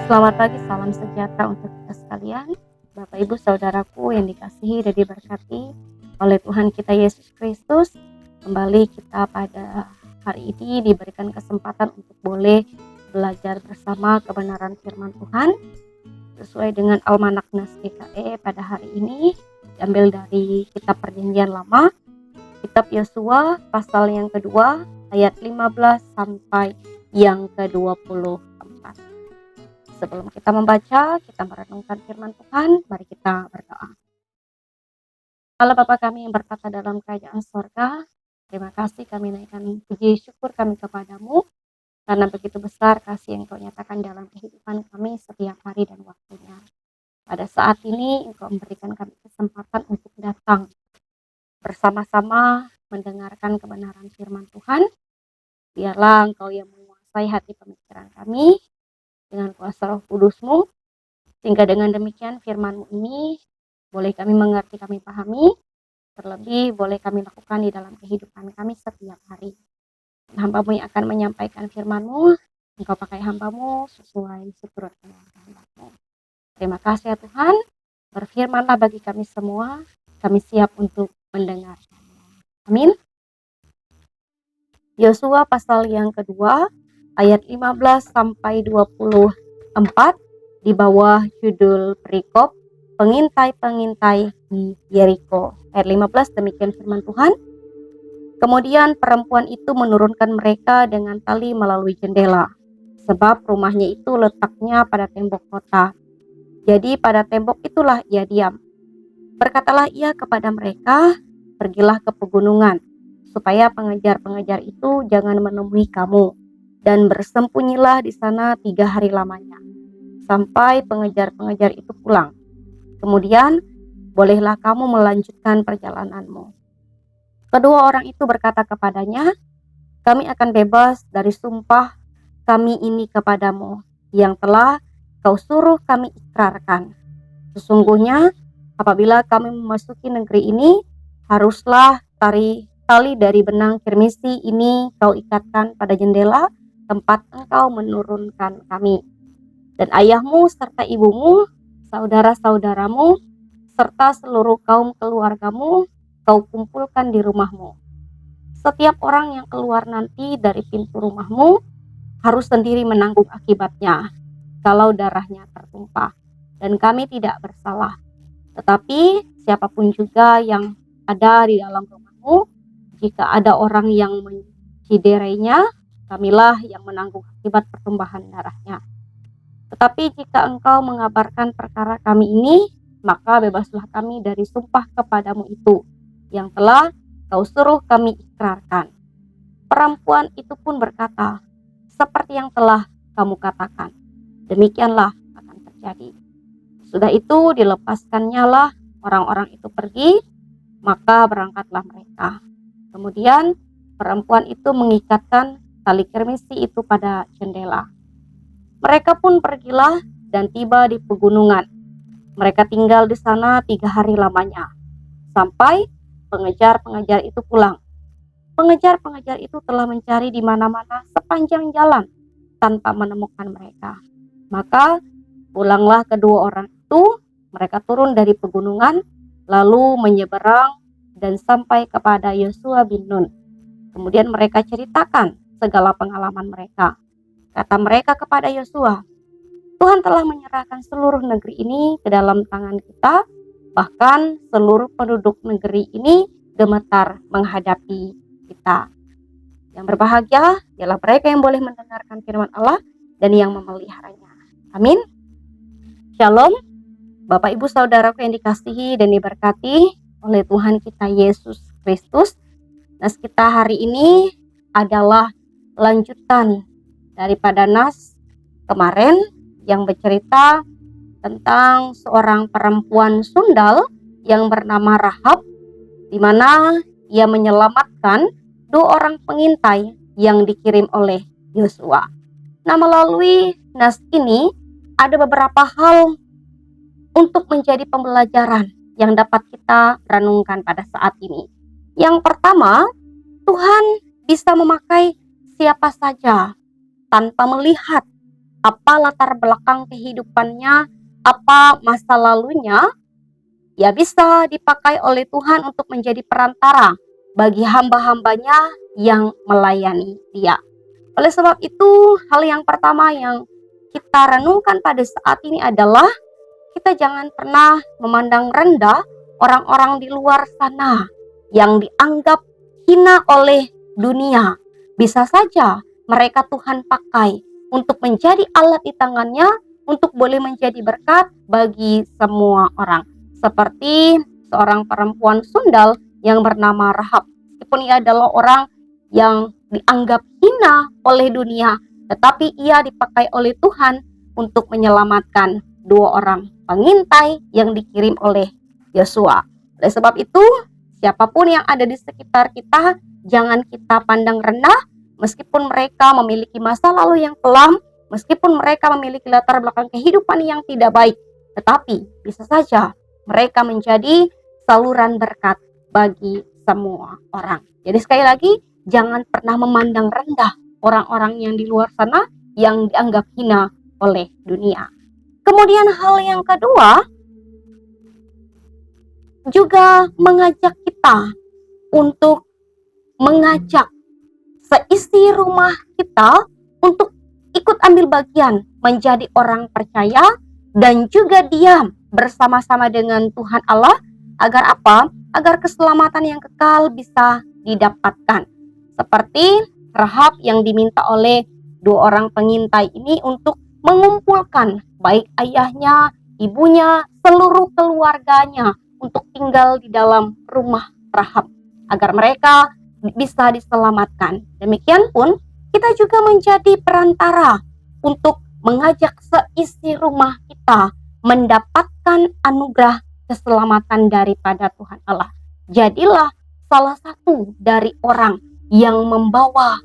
Selamat pagi, salam sejahtera untuk kita sekalian. Bapak Ibu Saudaraku yang dikasihi dan diberkati oleh Tuhan kita Yesus Kristus. Kembali kita pada hari ini diberikan kesempatan untuk boleh belajar bersama kebenaran firman Tuhan sesuai dengan Almanak Nas GKE pada hari ini, diambil dari kitab Perjanjian Lama, kitab Yosua pasal yang kedua ayat 15 sampai yang ke-24. Sebelum kita membaca, kita merenungkan firman Tuhan, mari kita berdoa. Allah Bapa kami yang berkata dalam kerajaan sorga, terima kasih kami naikkan puji syukur kami kepadamu, karena begitu besar kasih yang Kau nyatakan dalam kehidupan kami setiap hari dan waktunya. Pada saat ini Engkau memberikan kami kesempatan untuk datang bersama-sama mendengarkan kebenaran firman Tuhan. Biarlah Engkau yang menguasai hati pemikiran kami dengan kuasa Roh Kudus-Mu, sehingga dengan demikian firman-Mu ini boleh kami mengerti, kami pahami, terlebih boleh kami lakukan di dalam kehidupan kami setiap hari. Hamba-Mu yang akan menyampaikan firman-Mu, Engkau pakai hamba-Mu sesuai seturut kehendak-Mu. Terima kasih ya Tuhan, berfirmanlah bagi kami semua, kami siap untuk mendengar. Amin. Yosua pasal yang kedua, ayat 15 sampai 24 di bawah judul perikop pengintai-pengintai di Yeriko. Ayat 15 demikian firman Tuhan. Kemudian perempuan itu menurunkan mereka dengan tali melalui jendela, sebab rumahnya itu letaknya pada tembok kota. Jadi pada tembok itulah ia diam. Berkatalah ia kepada mereka, pergilah ke pegunungan, supaya pengejar-pengejar itu jangan menemui kamu, dan bersembunyilah di sana 3 hari lamanya, sampai pengejar-pengejar itu pulang. Kemudian, bolehlah kamu melanjutkan perjalananmu. Kedua orang itu berkata kepadanya, kami akan bebas dari sumpah kami ini kepadamu, yang telah kau suruh kami ikrarkan. Sesungguhnya, apabila kami memasuki negeri ini, haruslah tali dari benang kirmisi ini kau ikatkan pada jendela tempat engkau menurunkan kami. Dan ayahmu serta ibumu, saudara-saudaramu, serta seluruh kaum keluargamu, kau kumpulkan di rumahmu. Setiap orang yang keluar nanti dari pintu rumahmu harus sendiri menanggung akibatnya, kalau darahnya tertumpah. Dan kami tidak bersalah. Tetapi siapapun juga yang ada di dalam rumahmu, jika ada orang yang menciderainya, kamilah yang menanggung akibat pertumbahan darahnya. Tetapi jika engkau mengabarkan perkara kami ini, maka bebaslah kami dari sumpah kepadamu itu, yang telah kau suruh kami ikrarkan. Perempuan itu pun berkata, seperti yang telah kamu katakan, demikianlah akan terjadi. Sudah itu dilepaskannya lah orang-orang itu pergi, maka berangkatlah mereka. Kemudian perempuan itu mengikatkan tali kirmisi itu pada jendela. Mereka pun pergilah dan tiba di pegunungan. Mereka tinggal di sana 3 hari lamanya, sampai pengejar-pengejar itu pulang. Pengejar-pengejar itu telah mencari di mana-mana sepanjang jalan tanpa menemukan mereka. Maka pulanglah kedua orang itu, mereka turun dari pegunungan, lalu menyeberang dan sampai kepada Yosua bin Nun. Kemudian mereka ceritakan segala pengalaman mereka. Kata mereka kepada Yosua, Tuhan telah menyerahkan seluruh negeri ini ke dalam tangan kita, bahkan seluruh penduduk negeri ini gemetar menghadapi kita. Yang berbahagia ialah mereka yang boleh mendengarkan firman Allah dan yang memeliharanya. Amin. Shalom, Bapak Ibu Saudaraku yang dikasihi dan diberkati oleh Tuhan kita Yesus Kristus. Nas kita hari ini adalah lanjutan daripada nas kemarin yang bercerita tentang seorang perempuan sundal yang bernama Rahab, di mana ia menyelamatkan 2 orang pengintai yang dikirim oleh Yosua. Nah, melalui nas ini ada beberapa hal untuk menjadi pembelajaran yang dapat kita renungkan pada saat ini. Yang pertama, Tuhan bisa memakai siapa saja tanpa melihat apa latar belakang kehidupannya, apa masa lalunya, ya bisa dipakai oleh Tuhan untuk menjadi perantara bagi hamba-hambanya yang melayani Dia. Oleh sebab itu, hal yang pertama yang kita renungkan pada saat ini adalah kita jangan pernah memandang rendah orang-orang di luar sana yang dianggap hina oleh dunia. Bisa saja mereka Tuhan pakai untuk menjadi alat di tangannya, untuk boleh menjadi berkat bagi semua orang. Seperti seorang perempuan sundal yang bernama Rahab. Meskipun ia adalah orang yang dianggap hina oleh dunia, tetapi ia dipakai oleh Tuhan untuk menyelamatkan dua orang pengintai yang dikirim oleh Yosua. Oleh sebab itu, siapapun yang ada di sekitar kita, jangan kita pandang rendah, meskipun mereka memiliki masa lalu yang kelam, meskipun mereka memiliki latar belakang kehidupan yang tidak baik, tetapi bisa saja mereka menjadi saluran berkat bagi semua orang. Jadi sekali lagi, jangan pernah memandang rendah orang-orang yang di luar sana yang dianggap hina oleh dunia. Kemudian hal yang kedua, juga mengajak kita untuk mengajak seisi rumah kita untuk ikut ambil bagian menjadi orang percaya dan juga diam bersama-sama dengan Tuhan Allah. Agar apa? Agar keselamatan yang kekal bisa didapatkan. Seperti Rahab yang diminta oleh dua orang pengintai ini untuk mengumpulkan baik ayahnya, ibunya, seluruh keluarganya untuk tinggal di dalam rumah Rahab agar mereka bisa diselamatkan. Demikian pun kita juga menjadi perantara untuk mengajak seisi rumah kita mendapatkan anugerah keselamatan daripada Tuhan Allah. Jadilah salah satu dari orang yang membawa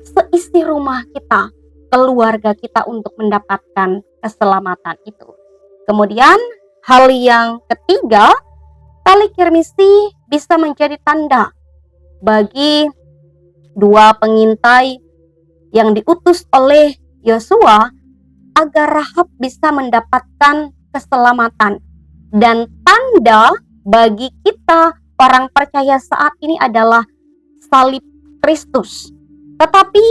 seisi rumah kita, keluarga kita untuk mendapatkan keselamatan itu. Kemudian hal yang ketiga, tali kirmisi bisa menjadi tanda bagi dua pengintai yang diutus oleh Yosua agar Rahab bisa mendapatkan keselamatan. Dan tanda bagi kita orang percaya saat ini adalah salib Kristus. Tetapi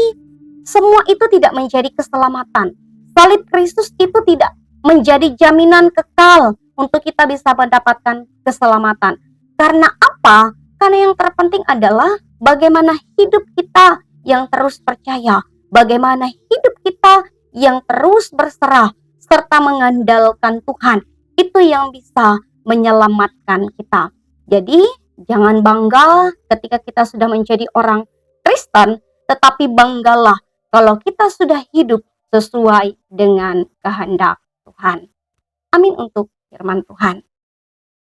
semua itu tidak menjadi keselamatan. Salib Kristus itu tidak menjadi jaminan kekal untuk kita bisa mendapatkan keselamatan. Karena apa? Karena yang terpenting adalah bagaimana hidup kita yang terus percaya, bagaimana hidup kita yang terus berserah serta mengandalkan Tuhan. Itu yang bisa menyelamatkan kita. Jadi jangan bangga ketika kita sudah menjadi orang Kristen, tetapi banggalah kalau kita sudah hidup sesuai dengan kehendak Tuhan. Amin untuk firman Tuhan.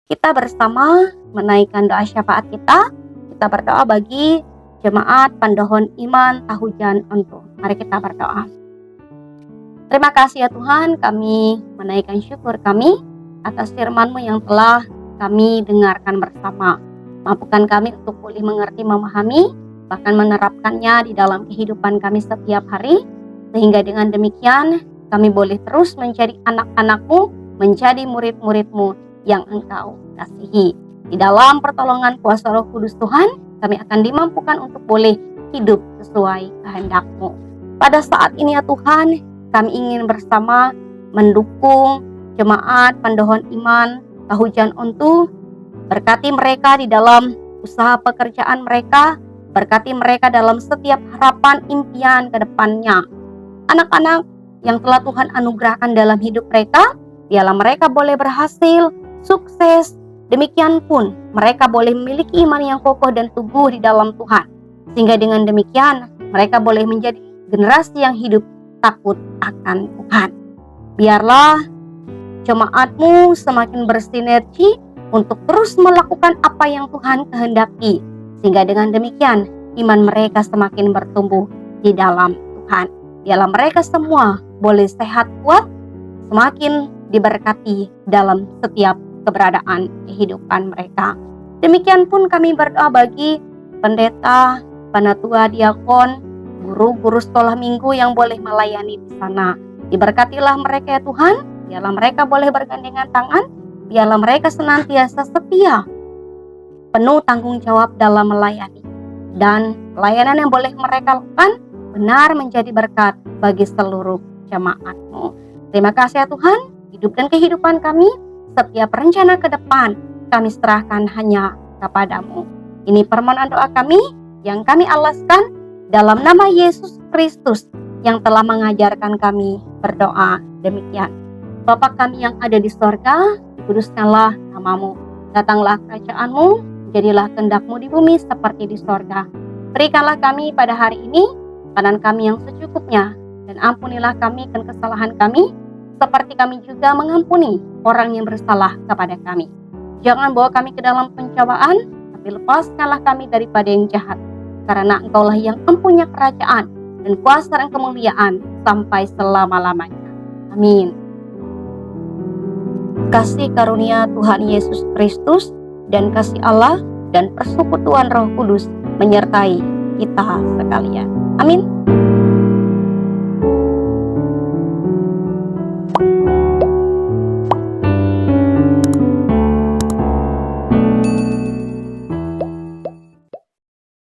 Kita bersama menaikkan doa syafaat kita. Kita berdoa bagi jemaat Pandohon Iman Tahujan Ontu. Mari kita berdoa. Terima kasih ya Tuhan, kami menaikkan syukur kami atas firman-Mu yang telah kami dengarkan bersama. Mampukan kami untuk boleh mengerti, memahami, bahkan menerapkannya di dalam kehidupan kami setiap hari, sehingga dengan demikian kami boleh terus menjadi anak-anak-Mu, menjadi murid-murid-Mu yang Engkau kasihi. Di dalam pertolongan kuasa Roh Kudus Tuhan, kami akan dimampukan untuk boleh hidup sesuai kehendak-Mu. Pada saat ini ya Tuhan, kami ingin bersama mendukung jemaat Pandohon Iman Tahujan Ontu. Berkati mereka di dalam usaha pekerjaan mereka, berkati mereka dalam setiap harapan impian ke depannya. Anak-anak yang telah Tuhan anugerahkan dalam hidup mereka, biarlah mereka boleh berhasil, sukses. Demikian pun mereka boleh memiliki iman yang kokoh dan teguh di dalam Tuhan. Sehingga dengan demikian mereka boleh menjadi generasi yang hidup takut akan Tuhan. Biarlah jemaat-Mu semakin bersinergi untuk terus melakukan apa yang Tuhan kehendaki. Sehingga dengan demikian iman mereka semakin bertumbuh di dalam Tuhan. Biarlah mereka semua boleh sehat kuat, semakin diberkati dalam setiap keberadaan kehidupan mereka. Demikian pun kami berdoa bagi pendeta, penatua diakon, guru-guru sekolah minggu yang boleh melayani di sana. Diberkatilah mereka ya Tuhan, biarlah mereka boleh bergandengan tangan, biarlah mereka senantiasa setia, penuh tanggung jawab dalam melayani. Dan pelayanan yang boleh mereka lakukan benar menjadi berkat bagi seluruh jemaat-Mu. Terima kasih ya Tuhan, hidup dan kehidupan kami, setiap rencana ke depan kami serahkan hanya kepadamu. Ini permohonan doa kami yang kami alaskan dalam nama Yesus Kristus yang telah mengajarkan kami berdoa demikian. Bapa kami yang ada di sorga, dikuduskanlah namamu. Datanglah kerajaan-Mu, jadilah kehendak-Mu di bumi seperti di sorga. Berikanlah kami pada hari ini makanan kami yang secukupnya, dan ampunilah kami akan kesalahan kami, seperti kami juga mengampuni orang yang bersalah kepada kami. Jangan bawa kami ke dalam pencobaan, tapi lepaskanlah kami daripada yang jahat. Karena Engkaulah yang mempunyai kerajaan dan kuasa dan kemuliaan sampai selama-lamanya. Amin. Kasih karunia Tuhan Yesus Kristus dan kasih Allah dan persekutuan Roh Kudus menyertai kita sekalian. Amin.